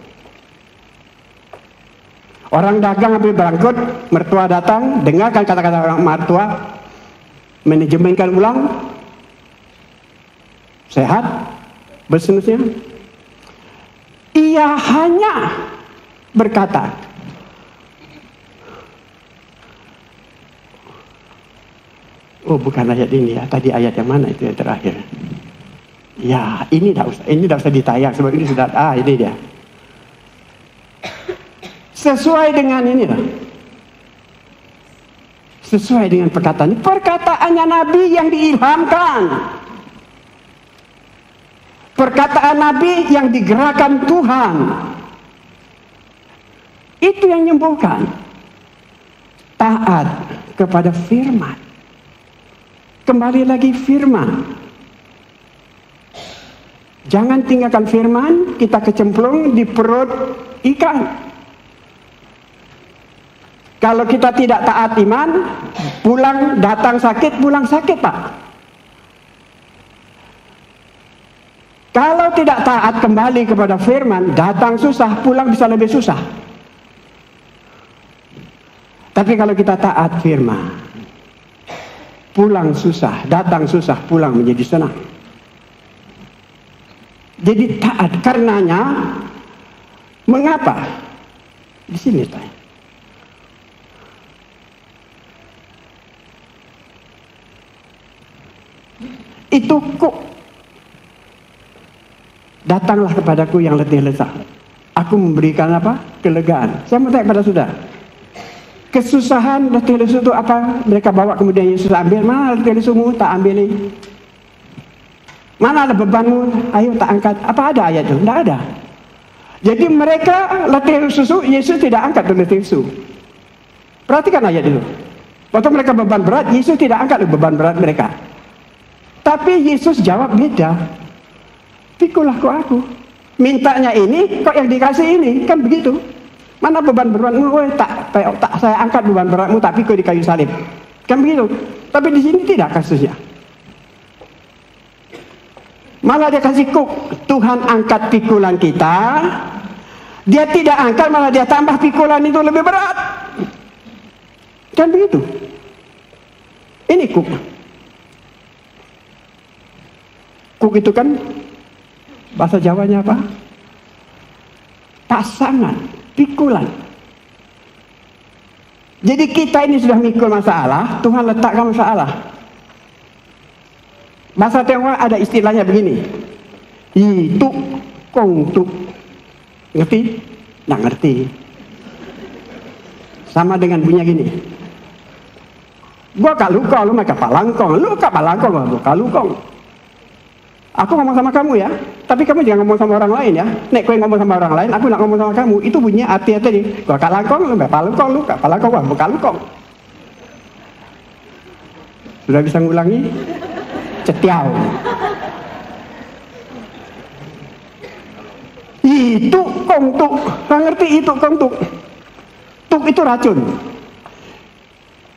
Orang dagang habis berangkut, mertua datang, dengarkan kata-kata orang mertua, manajemenkan ulang, sehat, bersenusnya. Ia hanya berkata, oh bukan ayat ini ya, tadi ayat yang mana itu yang terakhir? Ya ini tidak usah ditayang sebab ini sudah, ini dia. Sesuai dengan ini lah. Sesuai dengan perkataan. Perkataannya Nabi yang diilhamkan. Perkataan Nabi yang digerakkan Tuhan. Itu yang menyembuhkan. Taat kepada firman. Kembali lagi firman. Jangan tinggalkan firman, kita kecemplung di perut ikan. Kalau kita tidak taat iman, pulang datang sakit, pulang sakit Pak. Kalau tidak taat kembali kepada firman, datang susah, pulang bisa lebih susah. Tapi kalau kita taat firman, pulang susah, datang susah, pulang menjadi senang. Jadi taat karenanya. Mengapa? Di sini tanya. Itu kok datanglah kepadaku yang letih lesu. Aku memberikan apa? Kelegaan. Saya mau tanya pada saudara. Kesusahan letih lesu itu apa? Mereka bawa kemudian Yesus ambil. Mana letih lesumu? Tak ambil ini. Mana ada bebanmu? Ayo tak angkat. Apa ada ayat itu? Tidak ada. Jadi mereka letih lesu, Yesus tidak angkat letih lesu. Perhatikan ayat itu. Waktu mereka beban berat, Yesus tidak angkat beban berat mereka. Tapi Yesus jawab beda. Pikulah kok aku. Mintanya ini, kok yang dikasih ini. Kan begitu. Mana beban beratmu? Tak saya angkat beban beratmu, tapi kok di kayu salib. Kan begitu. Tapi di sini tidak kasusnya. Malah dia kasih kuk. Tuhan angkat pikulan kita. Dia tidak angkat, malah dia tambah pikulan itu lebih berat. Kan begitu. Ini kuk. Kuk itu kan bahasa Jawanya apa? Pasangan, pikulan. Jadi kita ini sudah mikul masalah, Tuhan letakkan masalah. Bahasa Tionghoa ada istilahnya begini. Itu kong tu. Ngerti? Nggak ngerti. Sama dengan bunyinya gini. Gua kalukong, lu mah kapalangkong. Lu kapalangkong, gua kalukong. Aku ngomong sama kamu ya, tapi kamu jangan ngomong sama orang lain ya. Nek kowe ngomong sama orang lain, aku nak ngomong sama kamu. Itu bunyinya arti-arti nih. Gua kalangkong, lu kapalangkong, lu kapalangkong, gua kalukong. Sudah bisa ngulangi? Cetiau. Itu kongtuk. Nggak ngerti itu kongtuk. Tuk itu racun.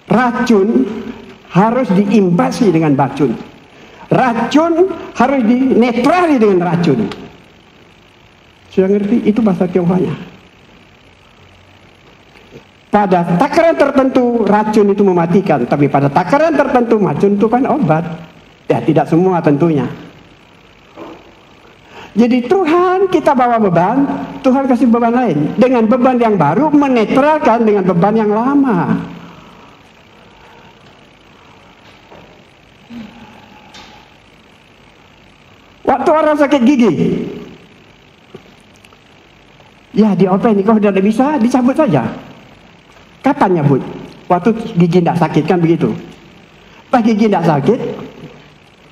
Racun harus diimbasi dengan bacun. Racun harus dinetrali dengan racun. Sudah ngerti? Itu bahasa Tionghoanya. Pada takaran tertentu racun itu mematikan, tapi pada takaran tertentu racun itu kan obat. Ya tidak semua tentunya. Jadi Tuhan kita bawa beban, Tuhan kasih beban lain. Dengan beban yang baru menetralkan dengan beban yang lama. Waktu orang sakit gigi, ya diopen, kalau tidak bisa dicabut saja. Kapan nyabut? Waktu gigi tidak sakit kan begitu. Pas gigi tidak sakit,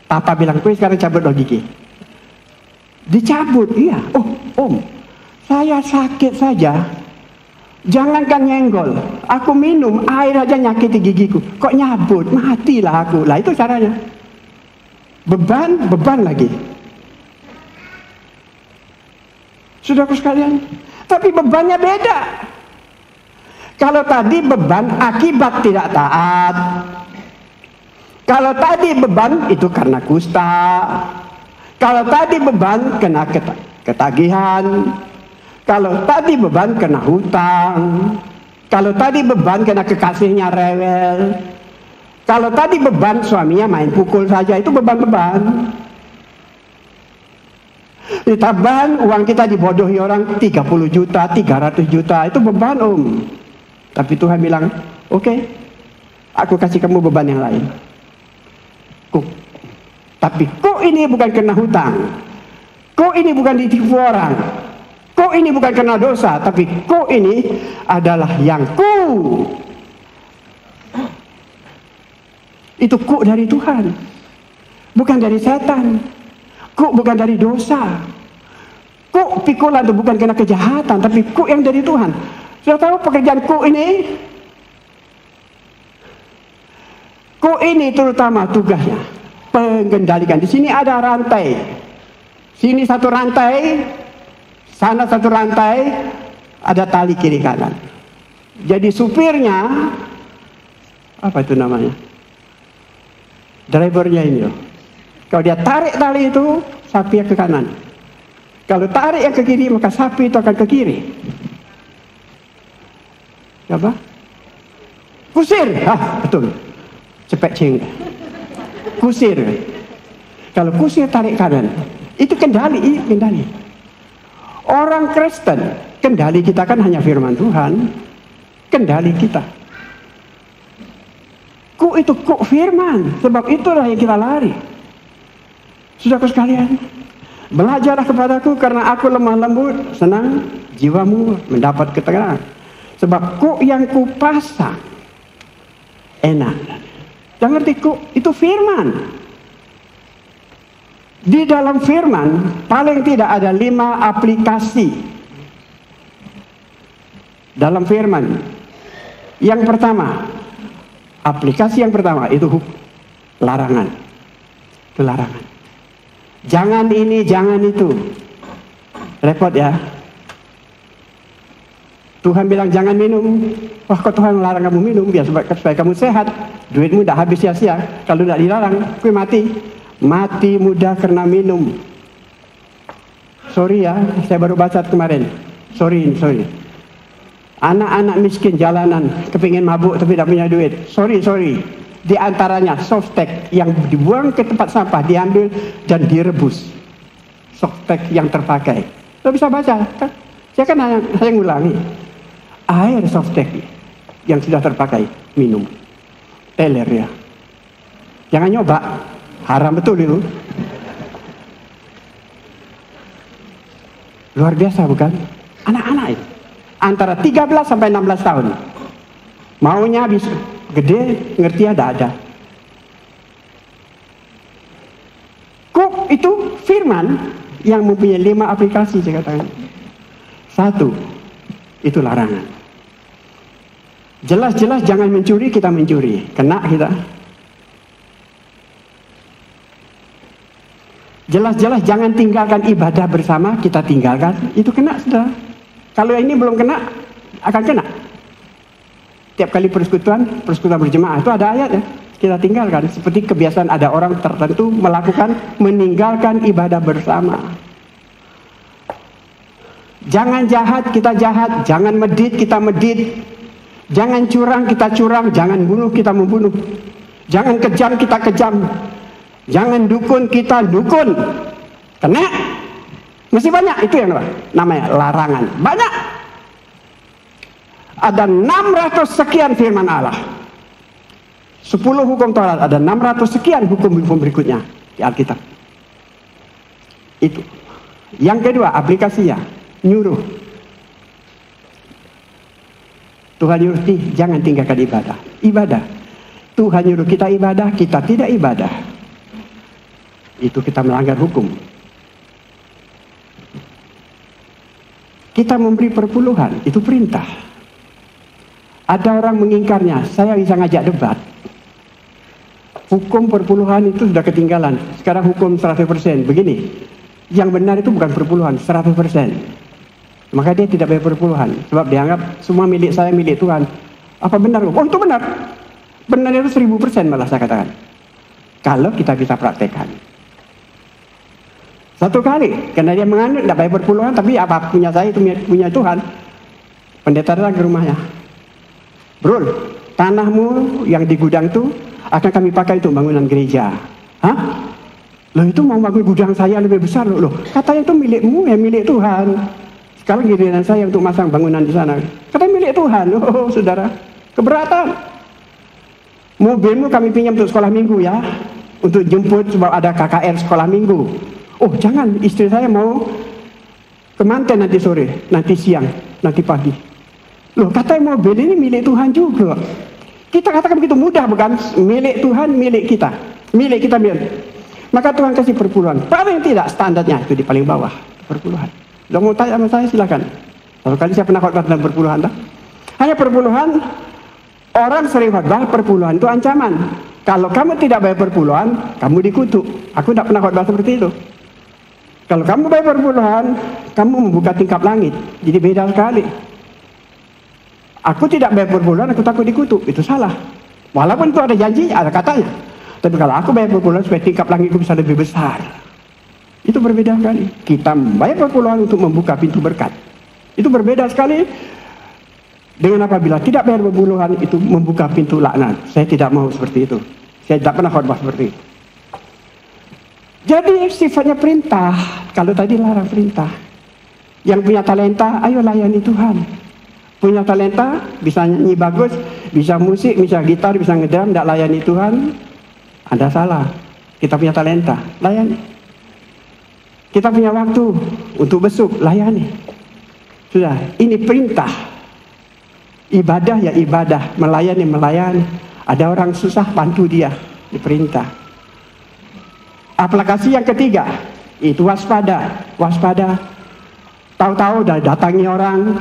Papa bilang, "Kowe sekarang cabut dong gigi." Dicabut, iya. Oh, Om, saya sakit saja. Jangankan nyenggol, aku minum air aja nyakiti gigiku. Kok nyabut? Matilah aku. Lah itu caranya. Beban lagi. Saudaraku sekalian, tapi bebannya beda. Kalau tadi beban akibat tidak taat. Kalau tadi beban itu karena kusta. Kalau tadi beban kena ketagihan. Kalau tadi beban kena hutang. Kalau tadi beban kena kekasihnya rewel. Kalau tadi beban suaminya main pukul saja, itu beban-beban. Ditambah uang kita dibodohi orang 30 juta, 300 juta, itu beban Om. Tapi Tuhan bilang, oke, aku kasih kamu beban yang lain. Tapi kok ini bukan kena hutang, kok ini bukan ditipu orang, kok ini bukan kena dosa, tapi kok ini adalah yang itu kok dari Tuhan, bukan dari setan. Kok bukan dari dosa. Kok pikulan itu bukan kena kejahatan, tapi kok yang dari Tuhan. Sudah tahu pekerjaan kok ini? Kok ini terutama tugasnya pengendalikan. Di sini ada rantai. Sini satu rantai, sana satu rantai, ada tali kiri kanan. Jadi supirnya, apa itu namanya? Drivernya ini loh. Kalau dia tarik tali itu, sapi ke kanan. Kalau tarik yang ke kiri, maka sapi itu akan ke kiri. Apa? Kusir. Betul. Cepet cing. Kusir. Kalau kusir tarik kanan, Itu kendali, kendali. Orang Kristen, kendali kita kan hanya firman Tuhan. Kendali kita. Itu firman, sebab itulah yang kita lari. Saudaraku sekalian, belajarlah kepadaku karena aku lemah lembut, senang jiwamu mendapat ketenangan. Sebab yang kupasang enak. Jangan ngerti itu firman. Di dalam firman paling tidak ada 5 aplikasi. Dalam firman, yang pertama, aplikasi yang pertama itu larangan. Itu larangan. Jangan ini, jangan itu. Repot ya. Tuhan bilang jangan minum. Wah, kok Tuhan melarang kamu minum? Biar supaya kamu sehat. Duitmu tidak habis sia-sia. Kalau tidak dilarang, kau mati. Mati mudah karena minum. Sorry ya, saya baru baca kemarin. Sorry. Anak-anak miskin jalanan, kepingin mabuk tapi tidak punya duit. Sorry. Di antaranya softtek yang dibuang ke tempat sampah, diambil dan direbus. Softtek yang terpakai. Lo bisa baca, kan? Saya kan hanya ngulangi. Air softtek yang sudah terpakai, minum. Teler ya. Jangan nyoba, haram betul itu. Luar biasa bukan? Anak-anak itu. Antara 13 sampai 16 tahun. Maunya bisa gede, ngerti ada. Itu firman yang mempunyai 5 aplikasi saya katakan. 1, itu larangan. Jelas-jelas jangan mencuri, kita mencuri. Kena kita. Jelas-jelas jangan tinggalkan ibadah bersama, kita tinggalkan. Itu kena sudah. Kalau ini belum kena, akan kena. Tiap kali persekutuan berjemaah itu ada ayat ya. Kita tinggalkan. Seperti kebiasaan ada orang tertentu meninggalkan ibadah bersama. Jangan jahat, kita jahat. Jangan medit, kita medit. Jangan curang, kita curang. Jangan bunuh, kita membunuh. Jangan kejam, kita kejam. Jangan dukun, kita dukun. Kena. Masih banyak, itu yang namanya larangan. Banyak. Ada 600 sekian firman Allah. 10 hukum Taurat, ada 600 sekian hukum-hukum berikutnya di Alkitab. Itu. Yang kedua, aplikasinya nyuruh. Tuhan nyuruh jangan tinggalkan ibadah. Ibadah. Tuhan nyuruh kita ibadah, kita tidak ibadah. Itu kita melanggar hukum. Kita memberi perpuluhan, itu perintah. Ada orang mengingkarnya, saya bisa ngajak debat. Hukum perpuluhan itu sudah ketinggalan. Sekarang hukum 100%. Begini, yang benar itu bukan perpuluhan, 100%. Maka dia tidak bayar perpuluhan. Sebab dianggap semua milik saya, milik Tuhan. Apa benar? Oh itu benar. Benar itu 1000% malah saya katakan. Kalau kita bisa praktekkan. Satu kali, karena dia menganut tidak bayar perpuluhan, tapi apa punya saya itu punya Tuhan. Pendeta datang ke rumahnya. Bro, tanahmu yang di gudang itu akan kami pakai untuk bangunan gereja. Hah? Loh itu mau bangun gudang saya lebih besar loh. Katanya itu milikmu, ya milik Tuhan. Sekarang giliran saya untuk masang bangunan di sana. Katanya milik Tuhan. Oh saudara, keberatan. Mobilmu kami pinjam untuk sekolah minggu ya. Untuk jemput sebab ada KKR sekolah minggu. Oh jangan, istri saya mau ke Manten nanti sore, nanti siang, nanti pagi. Loh katanya mobil ini milik Tuhan juga. Kita katakan begitu mudah bukan? Milik Tuhan, milik kita. Milik kita milik. Maka Tuhan kasih perpuluhan. Paling tidak standarnya itu di paling bawah. Perpuluhan. Kalau mau tanya sama saya silakan. Satu kali saya pernah khotbah tentang perpuluhan. Hanya perpuluhan, orang sering khotbah perpuluhan itu ancaman. Kalau kamu tidak bayar perpuluhan, kamu dikutuk. Aku tidak pernah khotbah seperti itu. Kalau kamu bayar perpuluhan, kamu membuka tingkap langit. Jadi beda sekali. Aku tidak bayar perpuluhan, aku takut dikutuk. Itu salah. Walaupun itu ada janji, ada katanya. Tapi kalau aku bayar perpuluhan supaya tingkap langitku bisa lebih besar. Itu berbeda sekali. Kita bayar perpuluhan untuk membuka pintu berkat. Itu berbeda sekali dengan apabila tidak bayar perpuluhan itu membuka pintu laknat. Saya tidak mau seperti itu. Saya tidak pernah khotbah seperti itu. Jadi sifatnya perintah. Kalau tadi larang perintah. Yang punya talenta, ayo layani Tuhan. Punya talenta, bisa nyanyi bagus, bisa musik, bisa gitar, bisa ngedrum, tidak layani Tuhan, Anda salah. Kita punya talenta, layani. Kita punya waktu untuk besuk, layani. Sudah, ini perintah. Ibadah ya ibadah, melayani, melayani. Ada orang susah, bantu dia, diperintah. Aplikasi yang ketiga, itu waspada. Waspada. Tahu-tahu dah datangi orang,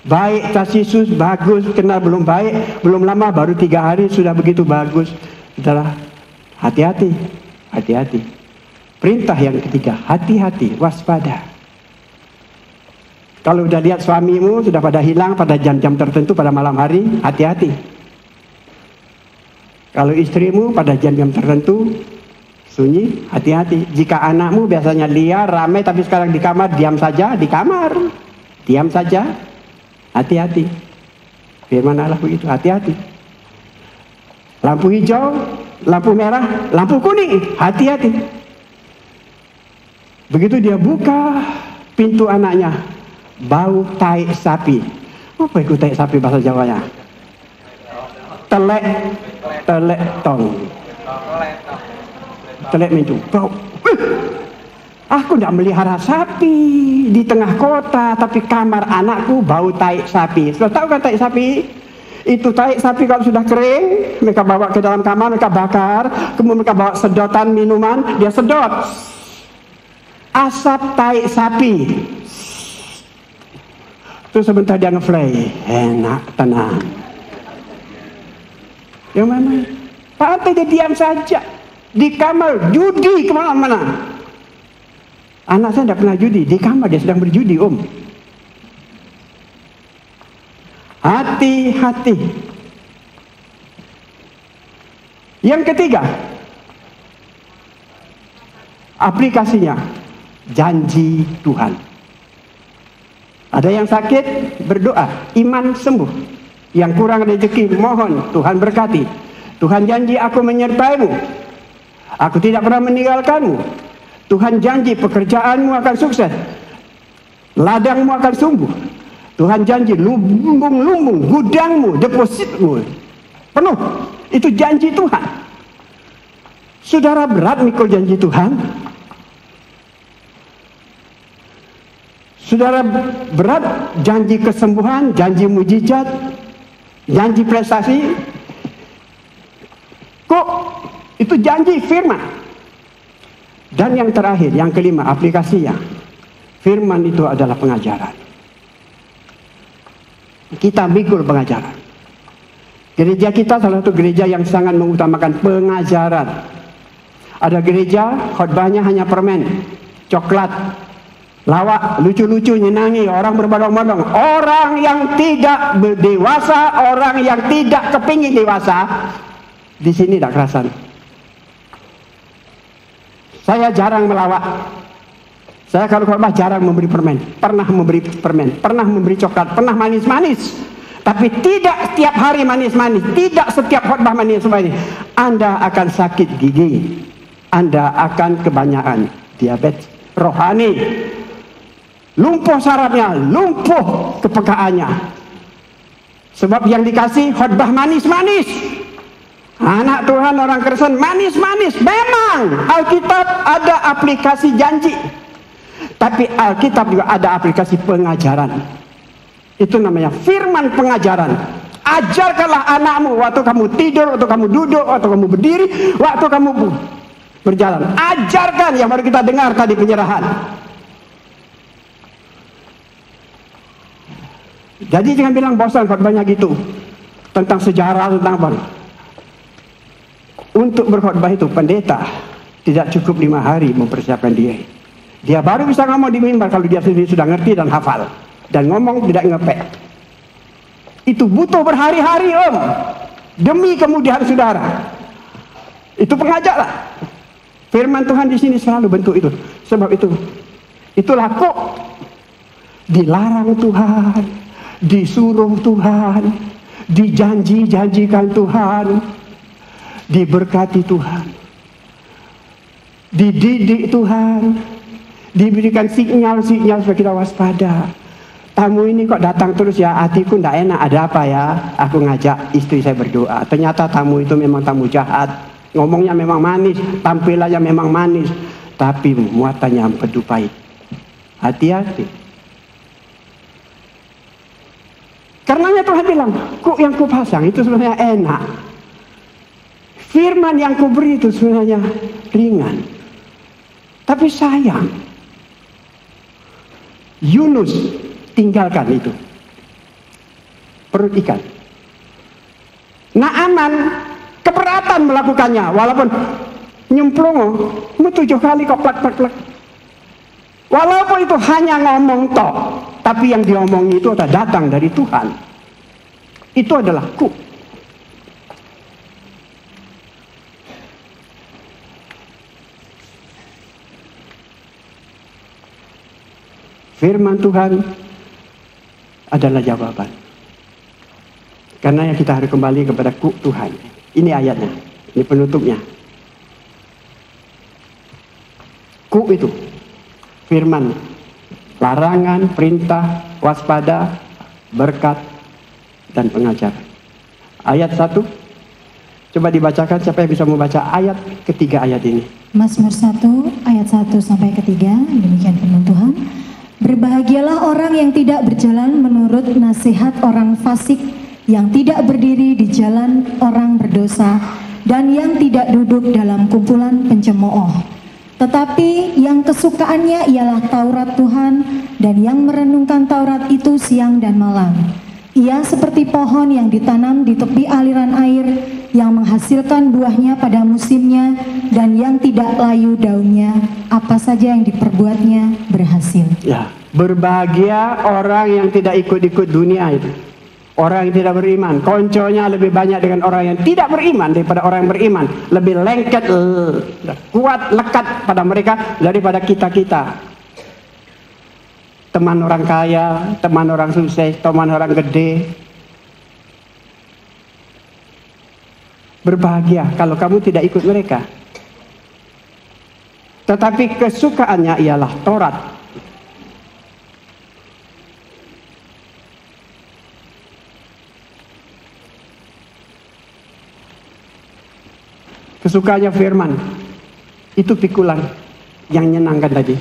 baik Yesus bagus, kenal belum baik, belum lama baru 3 hari sudah begitu bagus. Sudahlah, hati-hati, hati-hati. Perintah yang ketiga, hati-hati, waspada. Kalau udah lihat suamimu sudah pada hilang pada jam-jam tertentu pada malam hari, hati-hati. Kalau istrimu pada jam-jam tertentu sunyi, hati-hati. Jika anakmu biasanya liar, ramai, tapi sekarang di kamar, diam saja, di kamar. Diam saja, hati-hati. Firman Allah begitu, hati-hati. Lampu hijau, lampu merah, lampu kuning, hati-hati. Begitu dia buka pintu anaknya, bau tai sapi. Apa itu tai sapi bahasa Jawanya? Telek, telek tong. Telek mincu, bau. Aku tidak melihara sapi di tengah kota, tapi kamar anakku bau tai sapi. Sudah tahu kan tai sapi? Itu tai sapi kalau sudah kering, mereka bawa ke dalam kamar, mereka bakar, kemudian mereka bawa sedotan minuman, dia sedot. Asap tai sapi. Terus sebentar dia ngefly, enak, tenang. Yang mana? Pantai dia diam saja. Di kamar judi kemana-mana. Anak saya tidak pernah judi, di kamar dia sedang berjudi, Om. Hati-hati. Yang ketiga, aplikasinya janji Tuhan. Ada yang sakit, berdoa, iman sembuh. Yang kurang rezeki, mohon Tuhan berkati. Tuhan janji aku menyertaimu. Aku tidak pernah meninggalkanmu. Tuhan janji pekerjaanmu akan sukses. Ladangmu akan sumber. Tuhan janji lumbung-lumbung, gudangmu, depositmu penuh. Itu janji Tuhan. Saudara berat mikul janji Tuhan. Saudara berat janji kesembuhan, janji mujizat, janji prestasi. Kok itu janji firman. Dan yang terakhir, yang kelima, aplikasinya. Firman itu adalah pengajaran. Kita mikul pengajaran. Gereja kita salah satu gereja yang sangat mengutamakan pengajaran. Ada gereja khotbahnya hanya permen, coklat, lawak, lucu-lucu, nyenangi, orang berbondong-bondong. Orang yang tidak dewasa, orang yang tidak kepingin dewasa, di sini tidak kerasan. Saya jarang melawak. Saya kalau khotbah jarang memberi permen. Pernah memberi permen, pernah memberi coklat, pernah manis-manis. Tapi tidak setiap hari manis-manis, tidak setiap khotbah manis-manis. Anda akan sakit gigi. Anda akan kebanyakan diabetes rohani. Lumpuh sarafnya, lumpuh kepekaannya. Sebab yang dikasih khotbah manis-manis. Anak Tuhan, orang Kristen manis-manis. Memang Alkitab ada aplikasi janji. Tapi Alkitab juga ada aplikasi pengajaran. Itu namanya firman pengajaran. Ajarkanlah anakmu waktu kamu tidur, waktu kamu duduk, waktu kamu berdiri, waktu kamu berjalan. Ajarkan yang baru kita dengar tadi penyerahan. Jadi jangan bilang bosan khotbahnya gitu. Tentang sejarah, tentang apa. Untuk berkhotbah itu pendeta tidak cukup 5 hari mempersiapkan diri. Dia baru bisa ngomong di mimbar kalau dia sendiri sudah ngerti dan hafal. Dan ngomong tidak ngepek. Itu butuh berhari-hari, Om. Demi kemudian saudara. Itu pengajarlah. Firman Tuhan di sini selalu bentuk itu. Sebab itu. Itulah kok dilarang Tuhan. Disuruh Tuhan. Dijanji-janjikan Tuhan. Diberkati Tuhan. dididik Tuhan, diberikan sinyal-sinyal supaya kita waspada. Tamu ini kok datang terus ya, hatiku ndak enak, ada apa ya? Aku ngajak istri saya berdoa. Ternyata tamu itu memang tamu jahat. Ngomongnya memang manis, tampilannya memang manis, tapi muatannya empedu pahit. Hati-hati. Karenanya Tuhan bilang, kuk yang kupasang itu sebenarnya enak. Firman yang kuberi itu sebenarnya ringan. Tapi sayang, Yunus tinggalkan itu. Perut ikan. Naaman keberatan melakukannya, walaupun nyemplung 7 kali kok plak. Walaupun itu hanya ngomong tok, tapi yang diomongi itu adalah datang dari Tuhan. Itu adalah kuk. Firman Tuhan adalah jawaban. Karena kita harus kembali kepada kuk Tuhan. Ini ayatnya, ini penutupnya. Kuk itu firman, larangan, perintah, waspada, berkat, dan pengajaran. Ayat 1, coba dibacakan, siapa yang bisa membaca ayat ketiga ayat ini? Mazmur 1 ayat 1 sampai ketiga, demikian firman Tuhan. Berbahagialah orang yang tidak berjalan menurut nasihat orang fasik, yang tidak berdiri di jalan orang berdosa, dan yang tidak duduk dalam kumpulan pencemooh. Tetapi yang kesukaannya ialah Taurat Tuhan, dan yang merenungkan Taurat itu siang dan malam. Ia seperti pohon yang ditanam di tepi aliran air, yang menghasilkan buahnya pada musimnya, dan yang tidak layu daunnya, apa saja yang diperbuatnya berhasil. Ya, berbahagia orang yang tidak ikut-ikut dunia itu. Orang yang tidak beriman, konconya lebih banyak dengan orang yang tidak beriman daripada orang yang beriman. Lebih lengket, kuat, lekat pada mereka daripada kita-kita. Teman orang kaya, teman orang sukses, teman orang gede. Berbahagia kalau kamu tidak ikut mereka. Tetapi kesukaannya ialah Taurat. Kesukaannya firman. Itu pikulan yang menyenangkan tadi.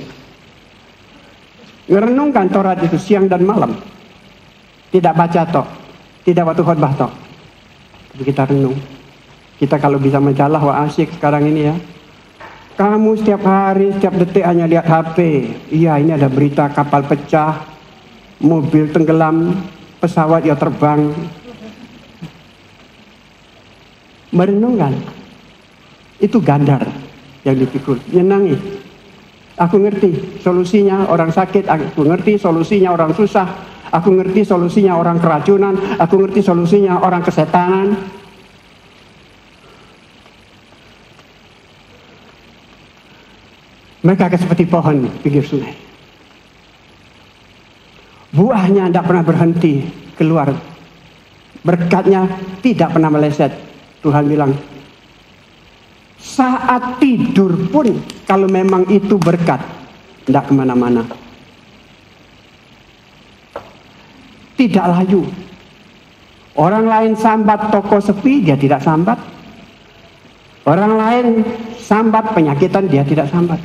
Merenungkan Taurat itu siang dan malam. Tidak baca tok, tidak waktu khotbah tok. Tapi kita renung. Kita kalau bisa mencalah, wah asyik sekarang ini ya. Kamu setiap hari, setiap detik hanya lihat HP. Iya, ini ada berita kapal pecah, mobil tenggelam, pesawat yang terbang. Merenungkan. Itu gandar yang dipikul. Nyenangi. Aku ngerti solusinya orang sakit, aku ngerti solusinya orang susah, aku ngerti solusinya orang keracunan, aku ngerti solusinya orang kesetanan. Mereka akan seperti pohon pinggir sungai. Buahnya tidak pernah berhenti keluar. Berkatnya tidak pernah meleset. Tuhan bilang, saat tidur pun kalau memang itu berkat, tidak kemana-mana. Tidak layu. Orang lain sambat toko sepi, dia tidak sambat. Orang lain sambat penyakitan, dia tidak sambat.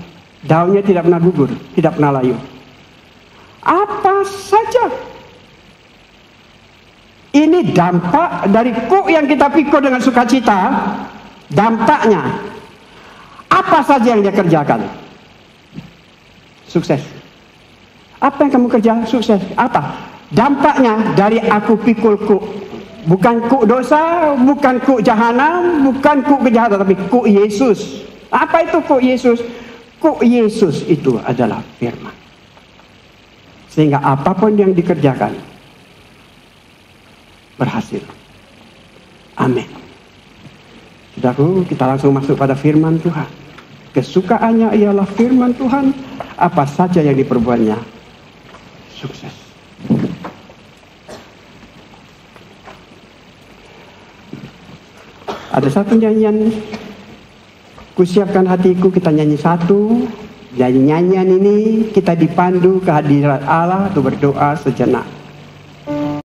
Daunnya tidak pernah gugur, tidak pernah layu. Apa saja. Ini dampak dari kuk yang kita pikul dengan sukacita. Dampaknya, apa saja yang dia kerjakan? Sukses. Apa yang kamu kerja? Sukses. Apa? Dampaknya dari aku pikul kuk. Bukan kuk dosa, bukan kuk jahanam, bukan kuk kejahatan, tapi kuk Yesus. Apa itu kuk Yesus? Kuk Yesus itu adalah firman. Sehingga apapun yang dikerjakan berhasil. Amin. Saudaraku, kita langsung masuk pada firman Tuhan. Kesukaannya ialah firman Tuhan. Apa saja yang diperbuatnya sukses. Ada satu nyanyian Kusiapkan hatiku, kita nyanyi satu. Nyanyian ini kita dipandu kehadirat Allah untuk berdoa sejenak.